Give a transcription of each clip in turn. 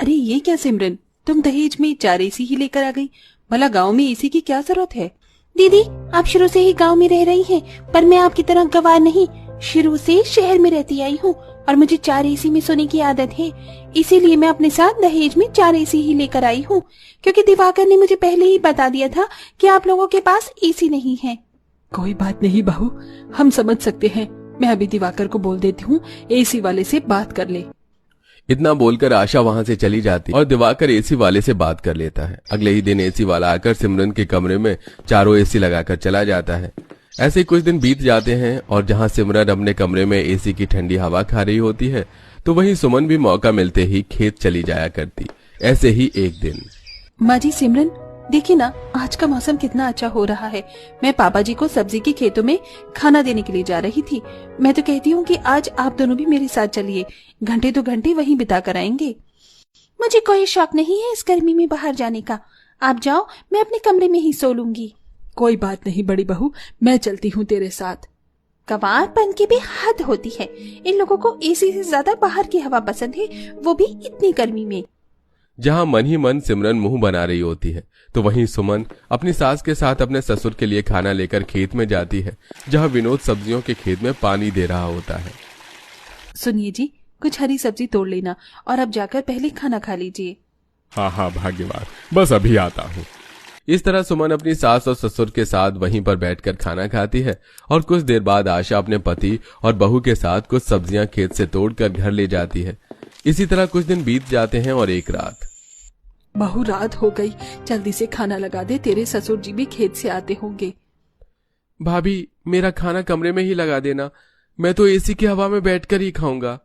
अरे ये क्या सिमरन, तुम दहेज में 4 एसी ही लेकर आ गई। भला गांव में एसी की क्या जरूरत है? दीदी, आप शुरू से ही गांव में रह रही हैं, पर मैं आपकी तरह गवार नहीं। शुरू से शहर में रहती आई हूँ और मुझे 4 एसी में सोने की आदत है। इसीलिए मैं अपने साथ दहेज में 4 एसी ही लेकर आई हूँ, क्योंकि दिवाकर ने मुझे पहले ही बता दिया था कि आप लोगों के पास एसी नहीं है। कोई बात नहीं बहू, हम समझ सकते हैं। मैं अभी दिवाकर को बोल देती हूँ एसी वाले से बात कर ले। इतना बोलकर आशा वहां से चली जाती और दिवाकर एसी वाले से बात कर लेता है। अगले ही दिन एसी वाला आकर सिमरन के कमरे में चारों एसी लगाकर चला जाता है। ऐसे ही कुछ दिन बीत जाते हैं और जहां सिमरन अपने कमरे में एसी की ठंडी हवा खा रही होती है तो वहीं सुमन भी मौका मिलते ही खेत चली जाया करती। ऐसे ही एक दिन, माँ जी सिमरन, देखिए ना, आज का मौसम कितना अच्छा हो रहा है। मैं पापा जी को सब्जी के खेतों में खाना देने के लिए जा रही थी। मैं तो कहती हूँ कि आज आप दोनों भी मेरे साथ चलिए, घंटे 2 घंटे वहीं बिता कर आएंगे। मुझे कोई शौक नहीं है इस गर्मी में बाहर जाने का। आप जाओ, मैं अपने कमरे में ही सो लूंगी। कोई बात नहीं बड़ी बहू, मैं चलती हूँ तेरे साथ। गंवारपन की भी हद होती है। इन लोगों को एसी से ज्यादा बाहर की हवा पसंद है, वो भी इतनी गर्मी में। जहां मन ही मन सिमरन मुंह बना रही होती है तो वहीं सुमन अपनी सास के साथ अपने ससुर के लिए खाना लेकर खेत में जाती है, जहां विनोद सब्जियों के खेत में पानी दे रहा होता है। सुनिए जी, कुछ हरी सब्जी तोड़ लेना और अब जाकर पहले खाना खा लीजिए। हाँ भाग्यवान, बस अभी आता हूँ। इस तरह सुमन अपनी सास और ससुर के साथ वहीं पर बैठकर खाना खाती है और कुछ देर बाद आशा अपने पति और बहू के साथ कुछ सब्जियां खेत से तोड़कर घर ले जाती है। इसी तरह कुछ दिन बीत जाते हैं और एक रात, बहू रात हो गई, जल्दी से खाना लगा दे, तेरे ससुर जी भी खेत से आते होंगे। भाभी, मेरा खाना कमरे में ही लगा देना, मैं तो एसी की हवा में बैठकर ही खाऊंगा।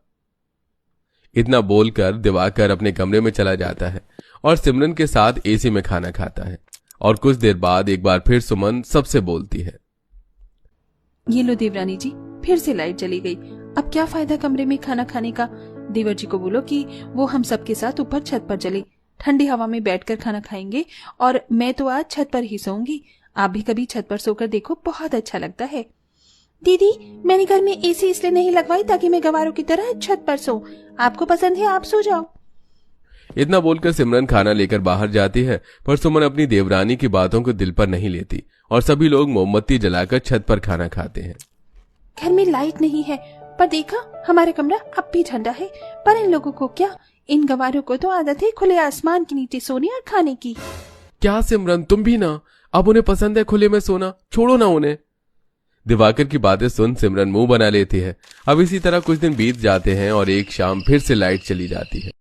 इतना बोलकर दिवाकर अपने कमरे में चला जाता है और सिमरन के साथ एसी में खाना खाता है। और कुछ देर बाद एक बार फिर सुमन सबसे बोलती है, ये लो देवरानी जी, फिर से लाइट चली गई। अब क्या फायदा कमरे में खाना खाने का। देवर जी को बोलो कि वो हम सबके साथ ऊपर छत पर चले, ठंडी हवा में बैठकर खाना खाएंगे। और मैं तो आज छत पर ही सोऊंगी। आप भी कभी छत पर सोकर देखो, बहुत अच्छा लगता है। दीदी, मैंने घर में एसी इसलिए नहीं लगवाई ताकि मैं गवारों की तरह छत पर सो। आपको पसंद है, आप सो जाओ। इतना बोलकर सिमरन खाना लेकर बाहर जाती है, पर सुमन अपनी देवरानी की बातों को दिल पर नहीं लेती और सभी लोग मोमबत्ती जलाकर छत पर खाना खाते हैं। घर में लाइट नहीं है, पर देखा, हमारा कमरा अब भी ठंडा है। पर इन लोगों को क्या, इन गवारों को तो आदत है खुले आसमान के नीचे सोने और खाने की। क्या सिमरन, तुम भी ना? अब उन्हें पसंद है खुले में सोना, छोड़ो ना उन्हें। दिवाकर की बातें सुन सिमरन मुंह बना लेती है। अब इसी तरह कुछ दिन बीत जाते हैं और एक शाम फिर से लाइट चली जाती है।